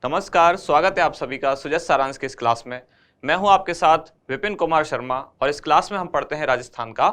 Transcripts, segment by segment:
नमस्कार, स्वागत है आप सभी का सुजस सारांश की इस क्लास में। मैं हूं आपके साथ विपिन कुमार शर्मा और इस क्लास में हम पढ़ते हैं राजस्थान का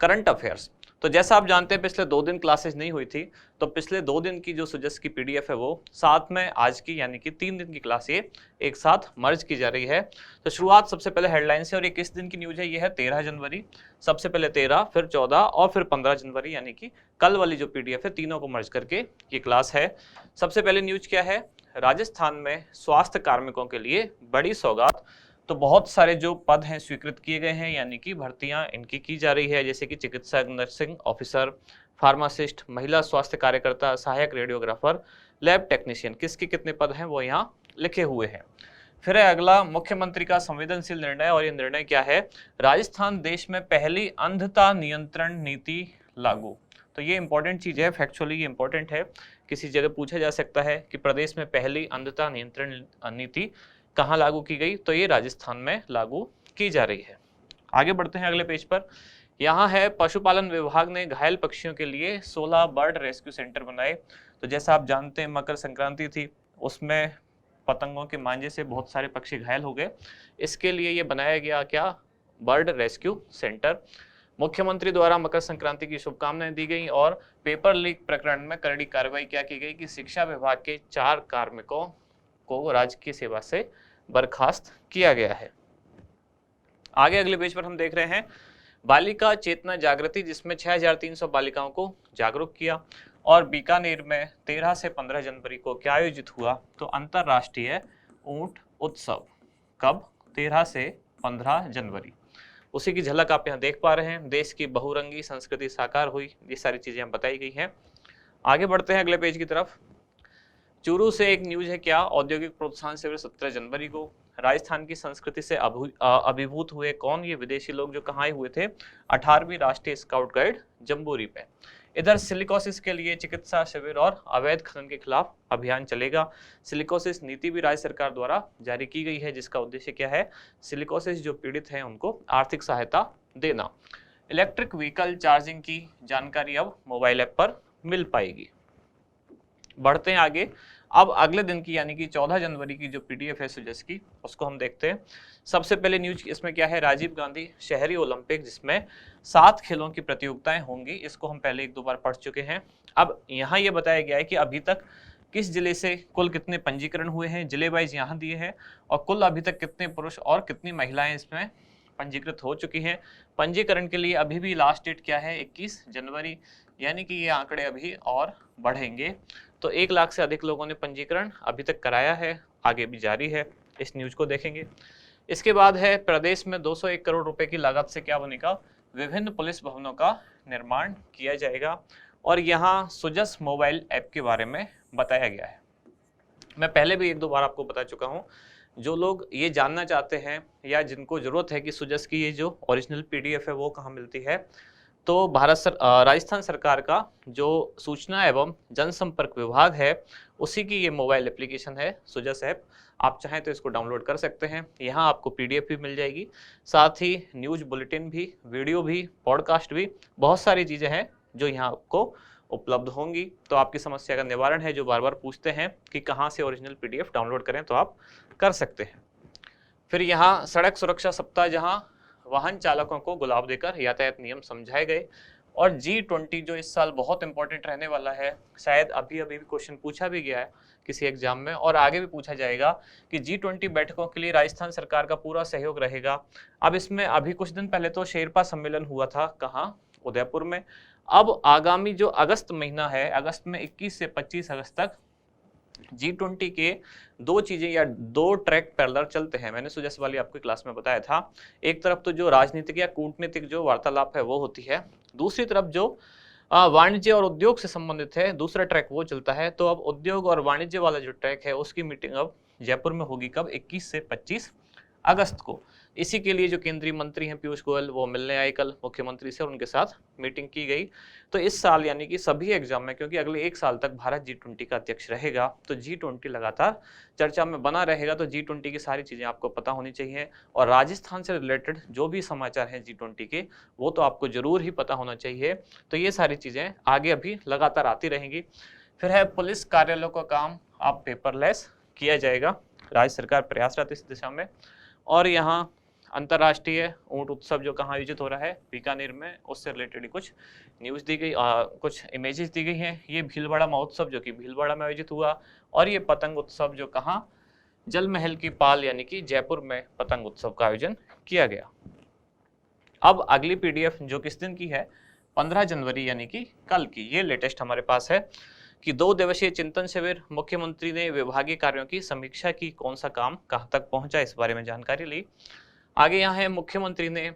करंट अफेयर्स। तो जैसा आप जानते हैं पिछले 2 दिन क्लासेस नहीं हुई थी, तो पिछले 2 दिन की जो सुजस की पीडीएफ है वो साथ में आज की यानी कि 3 दिन की क्लास ये एक साथ मर्ज की जा रही है। तो शुरुआत सबसे पहले हेडलाइन से, और ये किस दिन की न्यूज है, ये है 13 जनवरी। सबसे पहले 13, फिर 14 और फिर 15 जनवरी, यानी कि कल वाली जो पीडीएफ है तीनों को मर्ज करके ये क्लास है। सबसे पहले न्यूज क्या है, राजस्थान में स्वास्थ्य कार्मिकों के लिए बड़ी सौगात। तो बहुत सारे जो पद हैं स्वीकृत किए गए हैं, यानी कि भर्तियां इनकी की जा रही है, जैसे कि चिकित्सक, नर्सिंग ऑफिसर, फार्मासिस्ट, महिला स्वास्थ्य कार्यकर्ता, सहायक रेडियोग्राफर, लैब टेक्नीशियन, किसके कितने पद हैं वो यहाँ लिखे हुए हैं। फिर है अगला, मुख्यमंत्री का संवेदनशील निर्णय, और ये निर्णय क्या है, राजस्थान देश में पहली अंधता नियंत्रण नीति लागू। तो ये इंपॉर्टेंट चीज है, फैक्चुअली ये इंपॉर्टेंट है, किसी जगह पूछा जा सकता है कि प्रदेश में पहली अंधता नियंत्रण नीति कहाँ लागू की गई, तो ये राजस्थान में लागू की जा रही है। आगे बढ़ते हैं अगले पेज पर। यहाँ है, पशुपालन विभाग ने घायल पक्षियों के लिए 16 बर्ड रेस्क्यू सेंटर बनाए। तो जैसा आप जानते हैं मकर संक्रांति थी, उसमें पतंगों के मांझे से बहुत सारे पक्षी घायल हो गए, इसके लिए ये बनाया गया क्या, बर्ड रेस्क्यू सेंटर। मुख्यमंत्री द्वारा मकर संक्रांति की शुभकामनाएं दी गई और पेपर लीक प्रकरण में करड़ी कार्रवाई क्या की गई कि शिक्षा विभाग के 4 कार्मिकों को राजकीय सेवा से बर्खास्त किया गया है। आगे अगले पेज पर हम देख रहे हैं, बालिका चेतना जागृति, जिसमें 6300 बालिकाओं को जागरूक किया। और बीकानेर में 13 से 15 जनवरी को क्या आयोजित हुआ, तो अंतरराष्ट्रीय ऊंट उत्सव। कब, 13 से 15 जनवरी। उसी की झलक आप यहाँ देख पा रहे हैं। देश की बहुरंगी संस्कृति साकार हुई, ये सारी चीजें हम बताई गई हैं। आगे बढ़ते हैं अगले पेज की तरफ। चूरू से एक न्यूज है क्या, औद्योगिक प्रोत्साहन शिविर 17 जनवरी को। राजस्थान की संस्कृति से अभिभूत हुए कौन, ये विदेशी लोग जो कहाँ आए हुए थे, 18वीं राष्ट्रीय स्काउट गाइड जम्बूरी पे। इधर सिलिकोसिस के लिए चिकित्सा शिविर और अवैध खनन के खिलाफ अभियान चलेगा। सिलिकोसिस नीति भी राज्य सरकार द्वारा जारी की गई है, जिसका उद्देश्य क्या है, सिलिकोसिस जो पीड़ित हैं उनको आर्थिक सहायता देना। इलेक्ट्रिक व्हीकल चार्जिंग की जानकारी अब मोबाइल ऐप पर मिल पाएगी। बढ़ते हैं आगे। अब अगले दिन की यानी कि 14 जनवरी की जो पीडीएफ है सुजस की, उसको हम देखते हैं। सबसे पहले न्यूज इसमें क्या है, राजीव गांधी शहरी ओलंपिक, जिसमें 7 खेलों की प्रतियोगिताएं होंगी। इसको हम पहले 1-2 बार पढ़ चुके हैं। अब यहाँ ये बताया गया है कि अभी तक किस जिले से कुल कितने पंजीकरण हुए हैं, जिले वाइज यहाँ दिए हैं, और कुल अभी तक कितने पुरुष और कितनी महिलाएं इसमें पंजीकृत हो चुकी हैं। पंजीकरण के लिए अभी भी लास्ट डेट क्या है, 21 जनवरी, यानी कि ये आंकड़े अभी और बढ़ेंगे। तो 1 लाख से अधिक लोगों ने पंजीकरण अभी तक कराया है, आगे भी जारी है। इस न्यूज को देखेंगे। इसके बाद है, प्रदेश में 201 करोड़ रुपए की लागत से क्या बनेगा, विभिन्न पुलिस भवनों का निर्माण किया जाएगा। और यहाँ सुजस मोबाइल ऐप के बारे में बताया गया है। मैं पहले भी 1-2 बार आपको बता चुका हूँ। जो लोग ये जानना चाहते हैं या जिनको जरूरत है कि सुजस की ये जो ओरिजिनल पीडीएफ है वो कहाँ मिलती है, तो राजस्थान सरकार का जो सूचना एवं जनसंपर्क विभाग है उसी की ये मोबाइल एप्लीकेशन है सुजस ऐप। आप चाहें तो इसको डाउनलोड कर सकते हैं। यहाँ आपको पीडीएफ भी मिल जाएगी, साथ ही न्यूज बुलेटिन भी, वीडियो भी, पॉडकास्ट भी, बहुत सारी चीज़ें हैं जो यहाँ आपको उपलब्ध होंगी। तो आपकी समस्या का निवारण है, जो बार बार पूछते हैं कि कहाँ से ओरिजिनल पीडीएफ डाउनलोड करें, तो आप कर सकते हैं। फिर यहाँ सड़क सुरक्षा सप्ताह, जहाँ वाहन चालकों को गुलाब देकर यातायात नियम समझाए गए। और G20 जो इस साल बहुत इंपॉर्टेंट रहने वाला है, शायद अभी भी क्वेश्चन पूछा भी गया है किसी एग्जाम में, और आगे भी पूछा जाएगा कि G20 बैठकों के लिए राजस्थान सरकार का पूरा सहयोग रहेगा। अब इसमें अभी कुछ दिन पहले तो शेरपा सम्मेलन हुआ था, कहाँ, उदयपुर में। अब आगामी जो अगस्त महीना है, अगस्त में 21 से 25 अगस्त तक G20 के 2 चीजें या 2 ट्रैक पैरेलल चलते हैं। मैंने सुजस वाली आपको क्लास में बताया था। एक तरफ तो जो राजनीतिक या कूटनीतिक जो वार्तालाप है वो होती है, दूसरी तरफ जो वाणिज्य और उद्योग से संबंधित है, दूसरा ट्रैक वो चलता है। तो अब उद्योग और वाणिज्य वाला जो ट्रैक है उसकी मीटिंग अब जयपुर में होगी, कब, 21 से 25 अगस्त को। इसी के लिए जो केंद्रीय मंत्री हैं पीयूष गोयल, वो मिलने आए कल मुख्यमंत्री से और उनके साथ मीटिंग की गई। तो इस साल यानी कि सभी एग्जाम में, क्योंकि अगले 1 साल तक भारत G20 का अध्यक्ष रहेगा, तो G20 लगातार चर्चा में बना रहेगा। तो G20 की सारी चीजें आपको पता होनी चाहिए, और राजस्थान से रिलेटेड जो भी समाचार हैं G20 के, वो तो आपको जरूर ही पता होना चाहिए। तो ये सारी चीजें आगे अभी लगातार आती रहेंगी। फिर है, पुलिस कार्यालयों का काम आप पेपरलेस किया जाएगा। राज्य सरकार प्रयासरत इस दिशा में। और यहाँ अंतर्राष्ट्रीय ऊंट उत्सव जो कहाँ आयोजित हो रहा है, बीकानेर में, उससे रिलेटेड कुछ न्यूज़ दी गई, कुछ इमेजेस दी गई हैं। ये भीलवाड़ा महोत्सव जो कि भीलवाड़ा में आयोजित हुआ, और ये पतंग उत्सव जो कहाँ, जल महल की पाल यानी कि जयपुर में पतंग उत्सव का आयोजन किया गया। अब अगली पीडीएफ जो किस दिन की है, 15 जनवरी यानी कि कल की, ये लेटेस्ट हमारे पास है कि 2 दिवसीय चिंतन शिविर, मुख्यमंत्री ने विभागीय कार्यों की समीक्षा की, कौन सा काम कहां तक पहुंचा इस बारे में जानकारी ली। आगे यहाँ है मुख्यमंत्री ने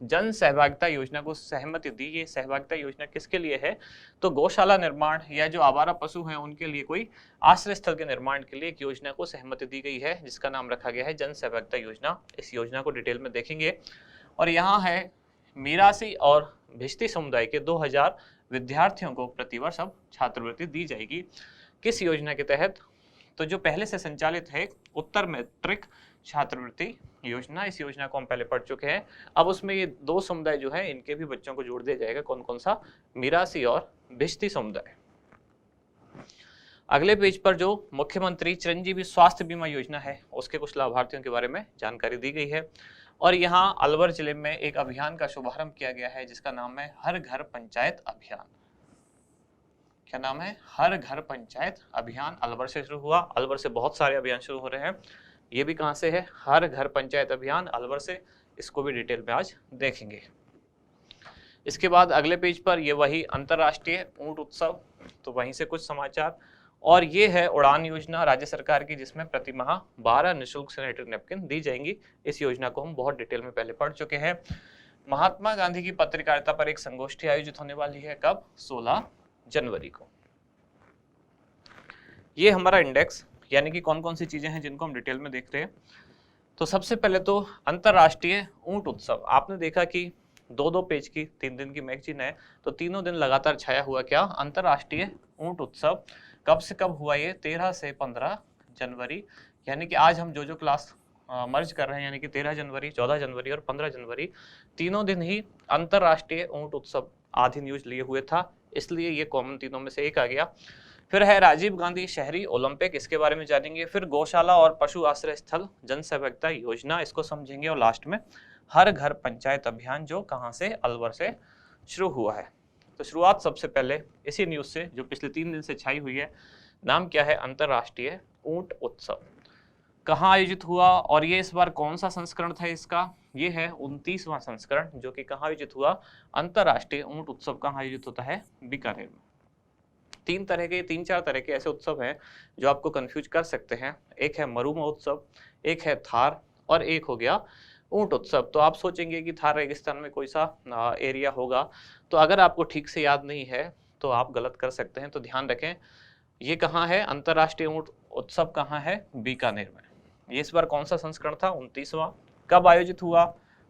जन सहभागिता योजना को सहमति दी। ये सहभागिता योजना किसके लिए है, तो गौशाला निर्माण या जो आवारा पशु हैं उनके लिए कोई आश्रय स्थल के निर्माण के लिए एक योजना को सहमति दी गई है, जिसका नाम रखा गया है जन सहभागिता योजना। इस योजना को डिटेल में देखेंगे। और यहाँ है मीरासी और भिश्ती समुदाय के 2000 विद्यार्थियों को प्रतिवर्ष अब छात्रवृत्ति दी जाएगी। किस योजना के तहत, तो जो पहले से संचालित है उत्तर मैट्रिक छात्रवृत्ति योजना, इस योजना को हम पहले पढ़ चुके हैं। अब उसमें ये 2 समुदाय जो है इनके भी बच्चों को जोड़ दिया जाएगा। कौन कौन सा, मीरासी और भिश्ती समुदाय। अगले पेज पर जो मुख्यमंत्री चिरंजीवी स्वास्थ्य बीमा योजना है उसके कुछ लाभार्थियों के बारे में जानकारी दी गई है। और यहाँ अलवर जिले में एक अभियान का शुभारंभ किया गया है जिसका नाम है हर घर पंचायत अभियान। क्या नाम है, हर घर पंचायत अभियान। अलवर से शुरू हुआ, अलवर से बहुत सारे अभियान शुरू हो रहे हैं। ये भी कहाँ से है, हर घर पंचायत अभियान, अलवर से। इसको भी डिटेल में आज देखेंगे। इसके बाद अगले पेज पर ये वही अंतर्राष्ट्रीय ऊंट उत्सव, तो वहीं से कुछ समाचार। और ये है उड़ान योजना राज्य सरकार की, जिसमें प्रति माह 12 निःशुल्क सैनिटरी नैपकिन दी जाएंगी। इस योजना को हम बहुत डिटेल में पहले पढ़ चुके हैं। महात्मा गांधी की पत्रकारिता पर एक संगोष्ठी आयोजित होने वाली है, कब, 16 जनवरी को। ये हमारा इंडेक्स, यानी कि कौन कौन सी चीजें हैं जिनको हम डिटेल में देख रहे हैं। तो सबसे पहले तो अंतर्राष्ट्रीय ऊंट उत्सव, आपने देखा कि 2-2 पेज की 3 दिन की मैगजीन है, तो तीनों दिन लगातार छाया हुआ क्या, अंतर्राष्ट्रीय ऊंट उत्सव। कब से कब हुआ ये, 13 से 15 जनवरी। यानी कि आज हम जो क्लास मर्ज कर रहे हैं, यानी कि 13 जनवरी, 14 जनवरी और 15 जनवरी, तीनों दिन ही अंतर्राष्ट्रीय ऊंट उत्सव आधी न्यूज लिए हुए था, इसलिए ये कॉमन तीनों में से एक आ गया। फिर है राजीव गांधी शहरी ओलंपिक, इसके बारे में जानेंगे। फिर गौशाला और पशु आश्रय स्थल जन सहभागिता योजना, इसको समझेंगे। और लास्ट में हर घर पंचायत अभियान, जो कहां से, अलवर से शुरू हुआ है। तो शुरुआत सबसे पहले इसी न्यूज से जो पिछले 3 दिन से छाई हुई है। नाम क्या है, अंतर्राष्ट्रीय ऊंट उत्सव। कहाँ आयोजित हुआ, और ये इस बार कौन सा संस्करण था इसका, ये है 29वां संस्करण, जो कि कहाँ आयोजित हुआ, अंतर्राष्ट्रीय ऊंट उत्सव कहाँ आयोजित होता है, बीकानेर में। 3-4 तरह के ऐसे उत्सव हैं जो आपको कंफ्यूज कर सकते हैं। एक है मरू महोत्सव, एक है थार, और एक हो गया ऊंट उत्सव। तो आप सोचेंगे कि थार रेगिस्तान में कोई सा एरिया होगा, तो अगर आपको ठीक से याद नहीं है तो आप गलत कर सकते हैं। तो ध्यान रखें, ये कहाँ है, अंतर्राष्ट्रीय ऊंट उत्सव कहाँ है, बीकानेर में। ये इस बार कौन सा संस्करण था, 29वां। कब आयोजित हुआ,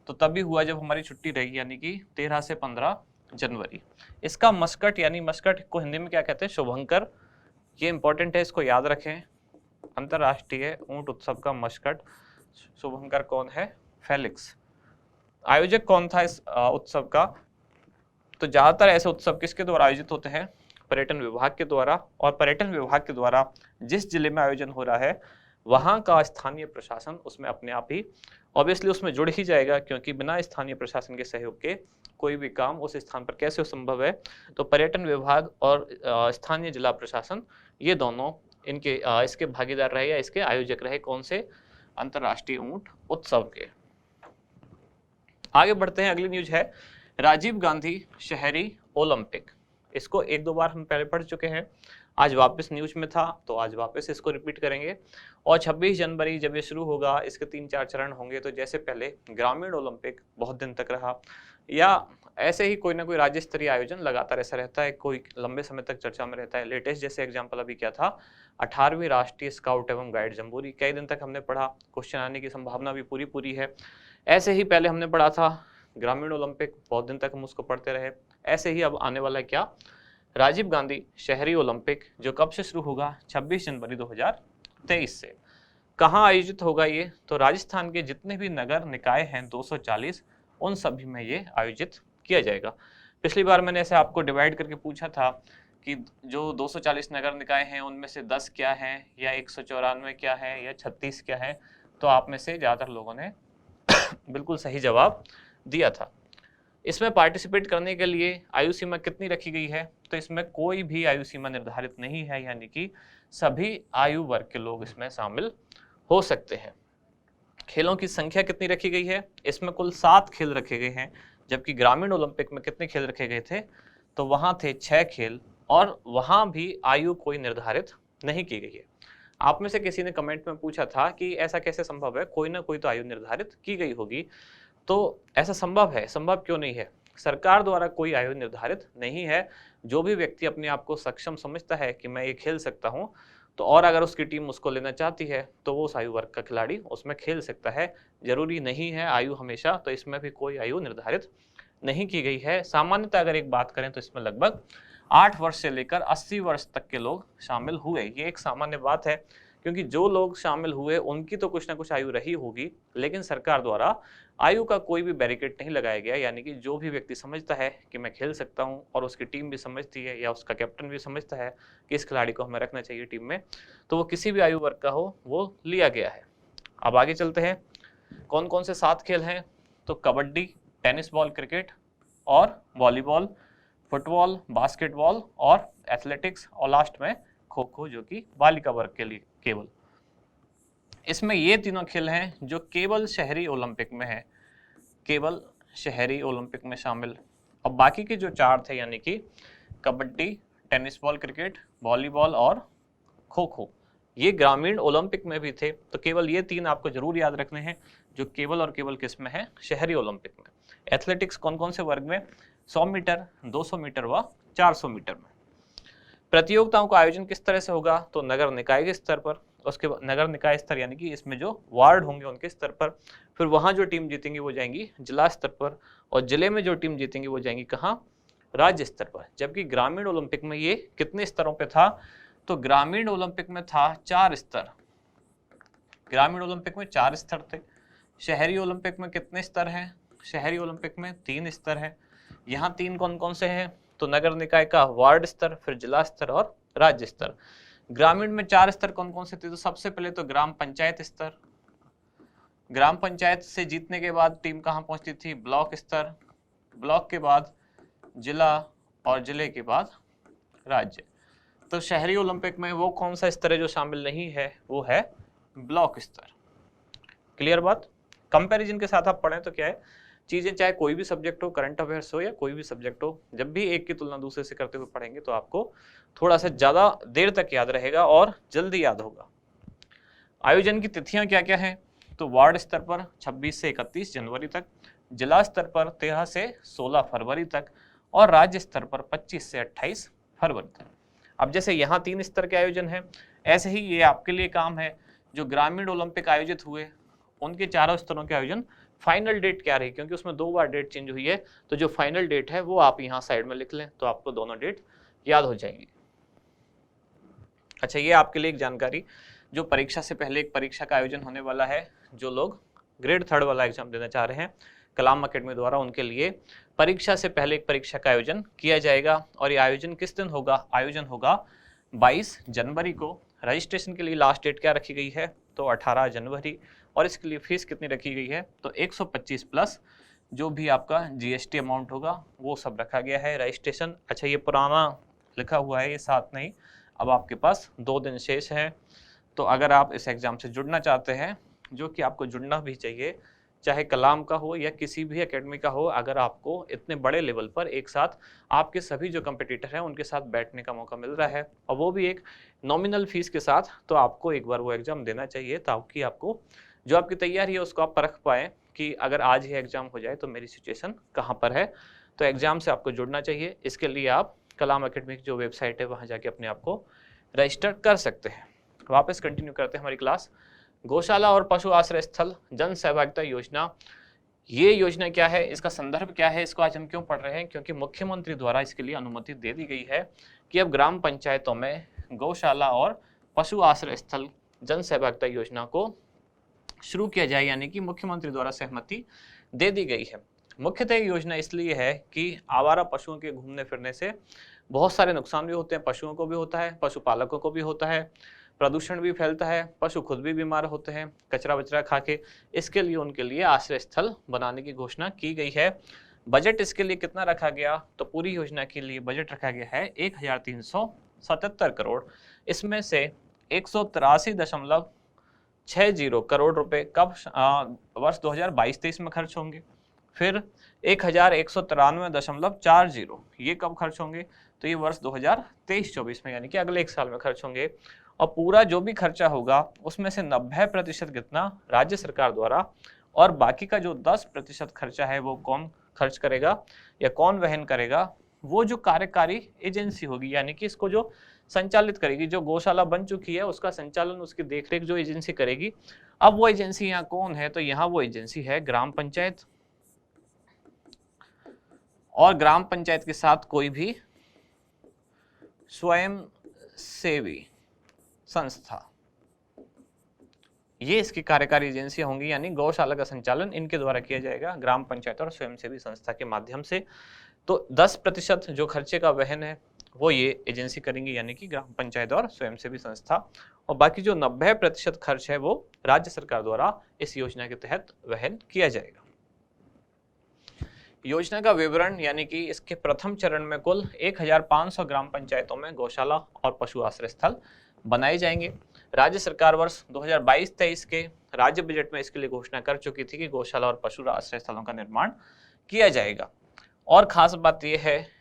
तो तभी हुआ जब हमारी छुट्टी रही, यानी कि 13 से 15 जनवरी। इसका मस्कट, यानी मस्कट को हिंदी में क्या कहते हैं, शुभंकर। ये इंपॉर्टेंट है, इसको याद रखें। अंतर्राष्ट्रीय ऊंट उत्सव का मस्कट शुभंकर कौन है, फेलिक्स। आयोजक कौन था इस उत्सव का, तो ज्यादातर ऐसे उत्सव किसके द्वारा आयोजित होते हैं, पर्यटन विभाग के द्वारा। और पर्यटन विभाग के द्वारा जिस जिले में आयोजन हो रहा है वहां का स्थानीय प्रशासन उसमें अपने आप ही ऑब्वियसली उसमें जुड़ ही जाएगा, क्योंकि बिना स्थानीय प्रशासन के सहयोग के कोई भी काम उस स्थान पर कैसे संभव है। तो पर्यटन विभाग और स्थानीय जिला प्रशासन, ये दोनों इनके इसके भागीदार रहे या इसके आयोजक रहे, कौन से, अंतर्राष्ट्रीय ऊंट उत्सव के। आगे बढ़ते हैं, अगली न्यूज है राजीव गांधी शहरी ओलंपिक। इसको 1-2 बार हम पहले पढ़ चुके हैं, आज वापस न्यूज में था तो आज वापस इसको रिपीट करेंगे। और 26 जनवरी जब ये शुरू होगा, इसके 3-4 चरण होंगे। तो जैसे पहले ग्रामीण ओलंपिक बहुत दिन तक रहा, या ऐसे ही कोई ना कोई राज्य स्तरीय आयोजन लगातार ऐसा रहता है, कोई लंबे समय तक चर्चा में रहता है। लेटेस्ट जैसे एग्जाम्पल अभी क्या था, 18वीं राष्ट्रीय स्काउट एवं गाइड जम्बूरी, कई दिन तक हमने पढ़ा, क्वेश्चन आने की संभावना भी पूरी है। ऐसे ही पहले हमने पढ़ा था ग्रामीण ओलंपिक, बहुत दिन तक हम उसको पढ़ते रहे। ऐसे ही अब आने वाला क्या, राजीव गांधी शहरी ओलंपिक, जो कब से शुरू होगा, 26 जनवरी 2023 से। कहाँ आयोजित होगा ये, तो राजस्थान के जितने भी नगर निकाय हैं 240, उन सभी में ये आयोजित किया जाएगा। पिछली बार मैंने ऐसे आपको डिवाइड करके पूछा था कि जो 240 नगर निकाय हैं उनमें से 10 क्या हैं या 194 क्या है या 36 क्या है, तो आप में से ज़्यादातर लोगों ने बिल्कुल सही जवाब दिया था। इसमें पार्टिसिपेट करने के लिए आयु सीमा कितनी रखी गई है, तो इसमें कोई भी आयु सीमा निर्धारित नहीं है, यानी कि सभी आयु वर्ग के लोग इसमें शामिल हो सकते हैं। खेलों की संख्या कितनी रखी गई है, इसमें कुल 7 खेल रखे गए हैं, जबकि ग्रामीण ओलंपिक में कितने खेल रखे गए थे, तो वहां थे 6 खेल और वहां भी आयु कोई निर्धारित नहीं की गई है। आप में से किसी ने कमेंट में पूछा था कि ऐसा कैसे संभव है, कोई ना कोई तो आयु निर्धारित की गई होगी। तो ऐसा संभव है, संभव क्यों नहीं है, सरकार द्वारा कोई आयु निर्धारित नहीं है। जो भी व्यक्ति अपने आप को सक्षम समझता है कि मैं ये खेल सकता हूँ, तो और अगर उसकी टीम उसको लेना चाहती है तो वो उस आयु वर्ग का खिलाड़ी उसमें खेल सकता है। जरूरी नहीं है आयु हमेशा, तो इसमें भी कोई आयु निर्धारित नहीं की गई है। सामान्यतः अगर एक बात करें तो इसमें लगभग 8 वर्ष से लेकर 80 वर्ष तक के लोग शामिल हुए, ये एक सामान्य बात है, क्योंकि जो लोग शामिल हुए उनकी तो कुछ ना कुछ आयु रही होगी, लेकिन सरकार द्वारा आयु का कोई भी बैरिकेड नहीं लगाया गया। यानी कि जो भी व्यक्ति समझता है कि मैं खेल सकता हूं और उसकी टीम भी समझती है या उसका कैप्टन भी समझता है कि इस खिलाड़ी को हमें रखना चाहिए टीम में, तो वो किसी भी आयु वर्ग का हो वो लिया गया है। अब आगे चलते हैं, कौन कौन से 7 खेल हैं, तो कबड्डी, टेनिस बॉल, क्रिकेट और वॉलीबॉल, फुटबॉल, बास्केटबॉल और एथलेटिक्स, और लास्ट में खो खो जो कि बालिका वर्ग के लिए केवल। इसमें ये तीनों खेल हैं जो केवल शहरी ओलंपिक में है, केवल शहरी ओलंपिक में शामिल। अब बाकी के जो 4 थे, यानी कि kabaddi, tennis ball, cricket, volleyball और खो खो, ये ग्रामीण ओलंपिक में भी थे। तो केवल ये 3 आपको जरूर याद रखने हैं जो केवल और केवल किस में है, शहरी ओलंपिक में। एथलेटिक्स कौन कौन से वर्ग में, 100 मीटर, 200 मीटर व 400 मीटर में। प्रतियोगिताओं का आयोजन किस तरह से होगा, तो नगर निकाय के स्तर पर, उसके नगर निकाय स्तर यानी कि इसमें जो वार्ड होंगे उनके स्तर पर, फिर वहां जो टीम जीतेंगी वो जाएंगी जिला स्तर पर, और जिले में जो टीम जीतेंगी वो जाएंगी कहाँ, राज्य स्तर पर। जबकि ग्रामीण ओलंपिक में ये कितने स्तरों पे था, तो ग्रामीण ओलंपिक में था 4 स्तर, ग्रामीण ओलंपिक में 4 स्तर थे। शहरी ओलंपिक में कितने स्तर हैं, शहरी ओलंपिक में 3 स्तर हैं। यहाँ 3 कौन कौन से हैं, तो नगर निकाय का वार्ड स्तर, फिर जिला स्तर और राज्य स्तर। ग्रामीण में 4 स्तर कौन कौन से थे, तो सबसे पहले तो ग्राम पंचायत स्तर, ग्राम पंचायत से जीतने के बाद टीम कहाँ पहुंचती थी, ब्लॉक स्तर, ब्लॉक के बाद जिला और जिले के बाद राज्य। तो शहरी ओलंपिक में वो कौन सा स्तर है जो शामिल नहीं है, वो है ब्लॉक स्तर। क्लियर बात। कंपैरिजन के साथ आप पढ़ें तो क्या है, चीजें चाहे कोई भी सब्जेक्ट हो, करंट अफेयर्स हो या कोई भी सब्जेक्ट हो, जब भी एक की तुलना दूसरे से करते हुए पढ़ेंगे तो आपको थोड़ा सा ज्यादा देर तक याद रहेगा और जल्दी याद होगा। आयोजन की तिथियां क्या क्या हैं, तो वार्ड स्तर पर 26 से 31 जनवरी तक, जिला स्तर पर 13 से 16 फरवरी तक, और राज्य स्तर पर 25 से 28 फरवरी तक। अब जैसे यहाँ 3 स्तर के आयोजन है, ऐसे ही ये आपके लिए काम है, जो ग्रामीण ओलंपिक आयोजित हुए उनके चारों स्तरों के आयोजन फाइनल डेट क्या रही, क्योंकि उसमें 2 बार डेट चेंज हुई है, तो जो फाइनल डेट है वो आप यहाँ साइड में लिख लें तो आपको दोनों डेट याद हो जाएंगी। अच्छा, ये आपके लिए एक जानकारी, जो परीक्षा से पहले एक परीक्षा का आयोजन होने वाला है, जो लोग ग्रेड 3 वाला एग्जाम देना चाह रहे हैं कलाम अकेडमी द्वारा, उनके लिए परीक्षा से पहले एक परीक्षा का आयोजन किया जाएगा। और ये आयोजन किस दिन होगा, आयोजन होगा 22 जनवरी को। रजिस्ट्रेशन के लिए लास्ट डेट क्या रखी गई है, तो 18 जनवरी, और इसके लिए फीस कितनी रखी गई है, तो 125 प्लस जो भी आपका जीएसटी अमाउंट होगा वो सब रखा गया है। रजिस्ट्रेशन, अच्छा ये पुराना लिखा हुआ है, ये साथ नहीं, अब आपके पास 2 दिन शेष है। तो अगर आप इस एग्जाम से जुड़ना चाहते हैं, जो कि आपको जुड़ना भी चाहिए, चाहे कलाम का हो या किसी भी एकेडमी का हो, अगर आपको इतने बड़े लेवल पर एक साथ आपके सभी जो कंपटीटर हैं उनके साथ बैठने का मौका मिल रहा है, और वो भी एक नॉमिनल फीस के साथ, तो आपको एक बार वो एग्जाम देना चाहिए, ताकि आपको जो आपकी तैयारी है उसको आप परख पाएँ कि अगर आज ही एग्जाम हो जाए तो मेरी सिचुएशन कहाँ पर है। तो एग्जाम से आपको जुड़ना चाहिए। इसके लिए आप कलाम अकेडमी की जो वेबसाइट है वहाँ जाके अपने आप को रजिस्टर कर सकते हैं। वापस कंटिन्यू करते हैं हमारी क्लास। गौशाला और पशु आश्रय स्थल जन सहभागिता योजना, ये योजना क्या है, इसका संदर्भ क्या है, इसको आज हम क्यों पढ़ रहे हैं, क्योंकि मुख्यमंत्री द्वारा इसके लिए अनुमति दे दी गई है कि अब ग्राम पंचायतों में गौशाला और पशु आश्रय स्थल जन सहभागिता योजना को शुरू किया जाए, यानी कि मुख्यमंत्री द्वारा सहमति दे दी गई है। मुख्यतः योजना इसलिए है कि आवारा पशुओं के घूमने फिरने से बहुत सारे नुकसान भी होते हैं, पशुओं को भी होता है, पशुपालकों को भी होता है, प्रदूषण भी फैलता है, पशु खुद भी बीमार होते हैं कचरा वचरा खा के। इसके लिए उनके लिए आश्रय स्थल बनाने की घोषणा की गई है। बजट इसके लिए कितना रखा गया, तो पूरी योजना के लिए बजट रखा गया है 1377 करोड़। इसमें से 183.60 करोड़ रुपए कब वर्ष 2022-23 में खर्च होंगे, फिर 1193.40 ये कब खर्च होंगे, तो ये वर्ष 2023-24 में यानी कि अगले एक साल में खर्च होंगे। और पूरा जो भी खर्चा होगा उसमें से 90% कितना राज्य सरकार द्वारा, और बाकी का जो 10% खर्चा है वो कौन खर्च करेगा या कौन वहन करेगा, वो जो कार्यकारी एजेंसी होगी, यानी कि इसको जो संचालित करेगी, जो गौशाला बन चुकी है उसका संचालन, उसकी देखरेख जो एजेंसी करेगी। अब वो एजेंसी यहाँ कौन है, तो यहाँ वो एजेंसी है ग्राम पंचायत। और ग्राम पंचायत के साथ कोई भी स्वयं सेवी संस्था, ये इसकी कार्यकारी एजेंसियां होंगी, यानी गौशाला का संचालन इनके द्वारा किया जाएगा, ग्राम पंचायत और स्वयंसेवी संस्था के माध्यम से। तो 10% जो खर्चे का वहन है वो ये एजेंसी करेंगी, यानी कि ग्राम पंचायत और स्वयंसेवी संस्था, और बाकी जो 90% खर्च है वो राज्य सरकार द्वारा इस योजना के तहत वहन किया जाएगा। योजना का विवरण, यानी कि इसके प्रथम चरण में कुल 1500 ग्राम पंचायतों में गौशाला और पशु आश्रय स्थल बनाए जाएंगे। राज्य सरकार वर्ष 2022-23 के राज्य बजट में इसके लिए घोषणा कर चुकी थी कि गौशाला और पशु आश्रय स्थलों का निर्माण किया जाएगा। और खास बात यह है,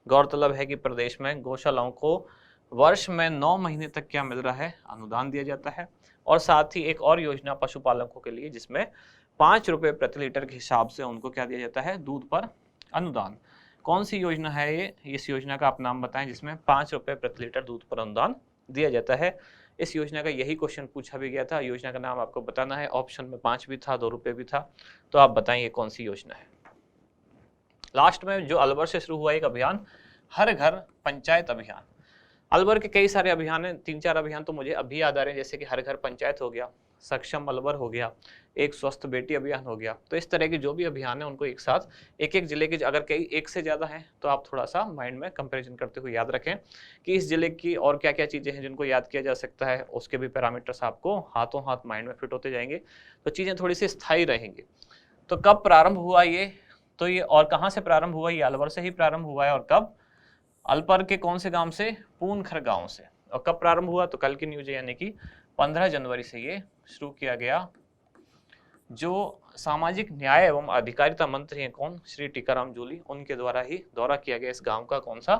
गौरतलब है कि प्रदेश में गौशालाओं को वर्ष में 9 महीने तक क्या मिल रहा है, अनुदान दिया जाता है। और साथ ही एक और योजना पशुपालकों के लिए, जिसमें 5 रुपए प्रति लीटर के हिसाब से उनको क्या दिया जाता है, दूध पर अनुदान। कौन सी योजना है ये, इस योजना का आप नाम बताएं जिसमें 5 रुपए प्रति लीटर दूध पर अनुदान दिया जाता है। इस योजना का यही क्वेश्चन पूछा भी गया था। योजना का नाम आपको बताना है, ऑप्शन में 5 भी था, 2 रुपए भी था, तो आप बताएं कौन सी योजना है। लास्ट में जो अलवर से शुरू हुआ एक अभियान, हर घर पंचायत अभियान। अलवर के कई सारे अभियान हैं, 3-4 अभियान तो मुझे अभी याद आ रहे हैं, जैसे कि हर घर पंचायत हो गया, सक्षम अलवर हो गया, एक स्वस्थ बेटी अभियान हो गया। तो इस तरह के जो भी अभियान है उनको एक साथ एक एक जिले के, अगर कई एक से ज़्यादा हैं तो आप थोड़ा सा माइंड में कंपैरिजन करते हुए याद रखें कि इस जिले की और क्या क्या चीज़ें हैं जिनको याद किया जा सकता है। उसके भी पैरामीटर्स आपको हाथों हाथ माइंड में फिट होते जाएंगे, तो चीज़ें थोड़ी सी स्थायी रहेंगी। तो कब प्रारंभ हुआ ये, तो ये और कहाँ से प्रारंभ हुआ, ये अलवर से ही प्रारंभ हुआ है। और कब, अलवर के कौन से गांव से, पूनखर गांव से। और कब प्रारंभ हुआ, तो कल की न्यूज है, यानी कि 15 जनवरी से ये शुरू किया गया। जो सामाजिक न्याय एवं अधिकारिता मंत्री हैं कौन, श्री टीकाराम जूली, उनके द्वारा ही दौरा किया गया इस गांव का, कौन सा,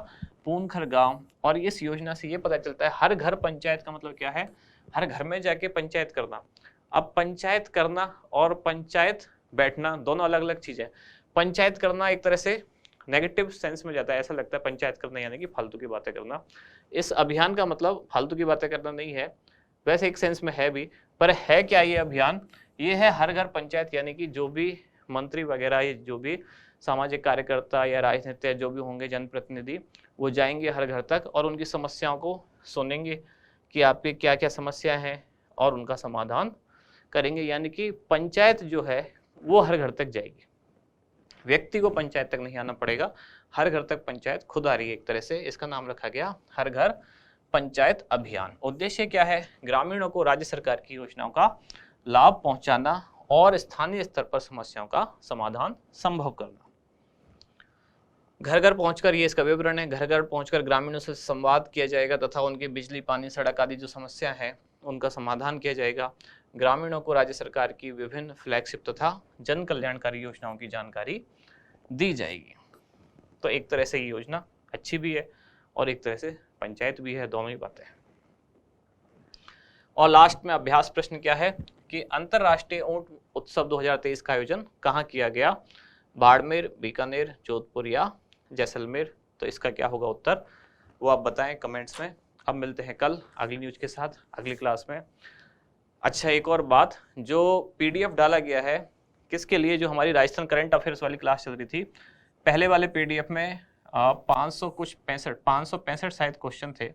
पूनखर गांव। और इस योजना से ये पता चलता है, हर घर पंचायत का मतलब क्या है, हर घर में जाके पंचायत करना। अब पंचायत करना और पंचायत बैठना दोनों अलग अलग चीजें। पंचायत करना एक तरह से नेगेटिव सेंस में जाता है, ऐसा लगता है पंचायत करना यानी कि फालतू की बातें करना। इस अभियान का मतलब फालतू की बातें करना नहीं है, वैसे एक सेंस में है भी, पर है क्या ये अभियान, ये है हर घर पंचायत, यानी कि जो भी मंत्री वगैरह, ये जो भी सामाजिक कार्यकर्ता या राजनीतिक जो भी होंगे जनप्रतिनिधि, वो जाएंगे हर घर तक और उनकी समस्याओं को सुनेंगे कि आपकी क्या क्या समस्या है और उनका समाधान करेंगे। यानी कि पंचायत जो है वो हर घर तक जाएगी, व्यक्ति को पंचायत तक नहीं आना पड़ेगा, हर घर तक पंचायत खुद आ रही है एक तरह से। इसका नाम रखा गया हर घर पंचायत अभियान। उद्देश्य क्या है, ग्रामीणों को राज्य सरकार की योजनाओं का लाभ पहुंचाना और स्थानीय स्तर पर समस्याओं का समाधान संभव करना। घर घर पहुंचकर, ये इसका विवरण है, घर घर पहुंचकर ग्रामीणों से संवाद किया जाएगा तथा उनकी बिजली, पानी, सड़क आदि जो समस्या है उनका समाधान किया जाएगा। ग्रामीणों को राज्य सरकार की विभिन्न फ्लैगशिप तथा जन कल्याणकारी योजनाओं की जानकारी दी जाएगी। तो एक तरह से ये योजना अच्छी भी है और एक तरह से पंचायत भी है, दोनों ही बातें हैं। और लास्ट में अभ्यास प्रश्न क्या है कि अंतरराष्ट्रीय ऊंट उत्सव 2023 का आयोजन कहाँ किया गया, बाड़मेर, बीकानेर, जोधपुर या जैसलमेर। तो इसका क्या होगा उत्तर, वो आप बताएं कमेंट्स में। अब मिलते हैं कल अगली न्यूज के साथ अगली क्लास में। अच्छा, एक और बात, जो पीडीएफ डाला गया है किसके लिए, जो हमारी राजस्थान करंट अफेयर्स वाली क्लास चल रही थी, पहले वाले पीडीएफ में 565 शायद क्वेश्चन थे,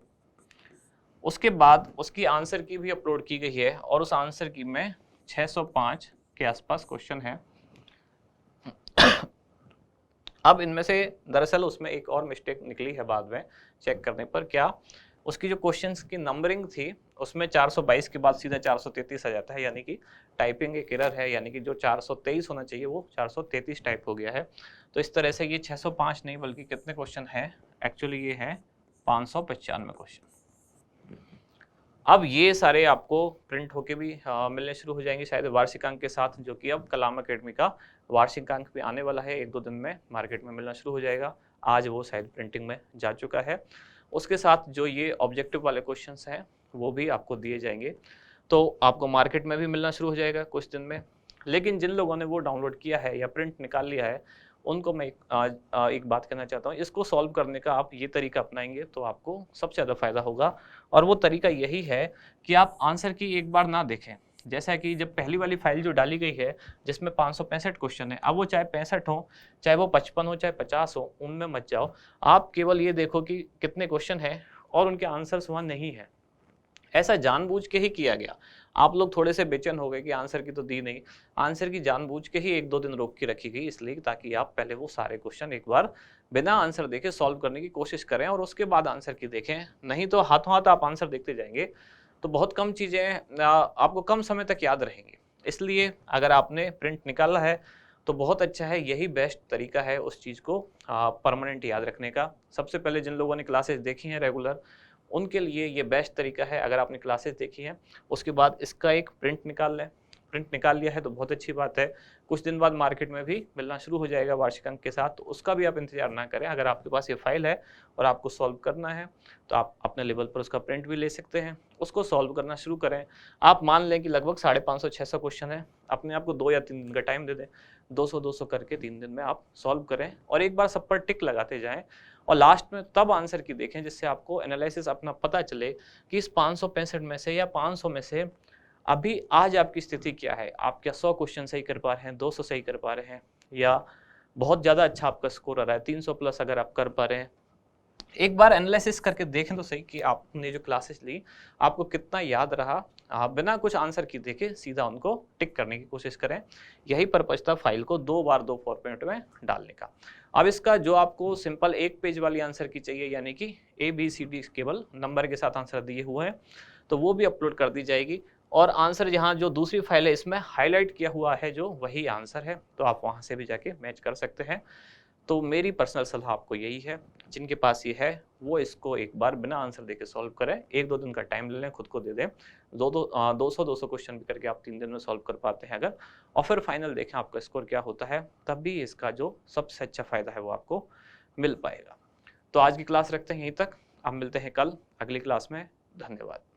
उसके बाद उसकी आंसर की भी अपलोड की गई है और उस आंसर की में 605 के आसपास क्वेश्चन है। अब इनमें से दरअसल उसमें एक और मिस्टेक निकली है बाद में चेक करने पर, क्या उसकी जो क्वेश्चंस की नंबरिंग थी उसमें 422 के बाद सीधा 433 आ जाता है, यानी कि टाइपिंग एक एरर है, यानी कि जो 423 होना चाहिए वो 433 टाइप हो गया है। तो इस तरह से ये 605 नहीं बल्कि कितने क्वेश्चन हैं, एक्चुअली ये है 595 क्वेश्चन। अब ये सारे आपको प्रिंट होके भी मिलने शुरू हो जाएंगे शायद वार्षिक अंक के साथ, जो कि अब कलाम अकेडमी का वार्षिक अंक भी आने वाला है, 1-2 दिन में मार्केट में मिलना शुरू हो जाएगा। आज वो शायद प्रिंटिंग में जा चुका है। उसके साथ जो ये ऑब्जेक्टिव वाले क्वेश्चंस हैं वो भी आपको दिए जाएंगे, तो आपको मार्केट में भी मिलना शुरू हो जाएगा कुछ दिन में। लेकिन जिन लोगों ने वो डाउनलोड किया है या प्रिंट निकाल लिया है उनको मैं एक बात कहना चाहता हूँ, इसको सॉल्व करने का आप ये तरीका अपनाएंगे तो आपको सबसे ज़्यादा फायदा होगा। और वो तरीका यही है कि आप आंसर की एक बार ना देखें। जैसा कि जब पहली वाली फाइल जो डाली गई है जिसमें 565 क्वेश्चन है, अब वो चाहे 65 हो, चाहे वो 55 हो, चाहे 50 हो, उनमें मत जाओ। आप केवल ये देखो कि कितने क्वेश्चन हैं और उनके आंसर्स वहाँ नहीं है। ऐसा जानबूझ के ही किया गया। आप लोग थोड़े से बेचैन हो गए कि आंसर की तो दी नहीं, आंसर की जानबूझ के ही 1-2 दिन रोक के रखी गई, इसलिए ताकि आप पहले वो सारे क्वेश्चन एक बार बिना आंसर देखे सॉल्व करने की कोशिश करें और उसके बाद आंसर की देखें। नहीं तो हाथों हाथ आप आंसर देखते जाएंगे तो बहुत कम चीज़ें आपको कम समय तक याद रहेंगी। इसलिए अगर आपने प्रिंट निकाला है तो बहुत अच्छा है, यही बेस्ट तरीका है उस चीज़ को परमानेंट याद रखने का। सबसे पहले जिन लोगों ने क्लासेस देखी हैं रेगुलर, उनके लिए ये बेस्ट तरीका है। अगर आपने क्लासेस देखी हैं उसके बाद इसका एक प्रिंट निकाल लें। प्रिंट निकाल लिया है तो बहुत अच्छी बात है, कुछ दिन बाद मार्केट में भी मिलना शुरू हो जाएगा वार्षिक अंक के साथ, तो उसका भी आप इंतजार ना करें। अगर आपके पास ये फाइल है और आपको सॉल्व करना है तो आप अपने लेवल पर उसका प्रिंट भी ले सकते हैं, उसको सॉल्व करना शुरू करें। आप मान लें कि लगभग 550-600 क्वेश्चन है, अपने आप को 2 या 3 दिन का टाइम दे दें, 200-200 करके 3 दिन में आप सॉल्व करें और एक बार सब पर टिक लगाते जाएं और लास्ट में तब आंसर की देखें, जिससे आपको एनालिसिस अपना पता चले कि इस 565 में से या 500 में से अभी आज आपकी स्थिति क्या है। आप क्या 100 क्वेश्चन सही कर पा रहे हैं, 200 सही कर पा रहे हैं, या बहुत ज़्यादा अच्छा आपका स्कोर आ रहा है, 300 प्लस अगर आप कर पा रहे हैं। एक बार एनालिसिस करके देखें तो सही कि आपने जो क्लासेस ली आपको कितना याद रहा। आप बिना कुछ आंसर की देखे सीधा उनको टिक करने की कोशिश करें। यही पर्पज था फाइल को 2 बार 2 फॉर्मेट में डालने का। अब इसका जो आपको सिंपल 1 पेज वाली आंसर की चाहिए, यानी कि ABCD केवल नंबर के साथ आंसर दिए हुए हैं, तो वो भी अपलोड कर दी जाएगी। और आंसर जहाँ जो दूसरी फाइल है इसमें हाईलाइट किया हुआ है जो वही आंसर है, तो आप वहाँ से भी जाके मैच कर सकते हैं। तो मेरी पर्सनल सलाह आपको यही है, जिनके पास ये है वो इसको एक बार बिना आंसर देके सॉल्व करें। 1-2 दिन का टाइम ले लें, खुद को दे दें। 200-200 क्वेश्चन भी करके आप 3 दिन में सॉल्व कर पाते हैं अगर, और फिर फाइनल देखें आपका स्कोर क्या होता है, तब भी इसका जो सबसे अच्छा फ़ायदा है वो आपको मिल पाएगा। तो आज की क्लास रखते हैं यहीं तक, अब मिलते हैं कल अगली क्लास में। धन्यवाद।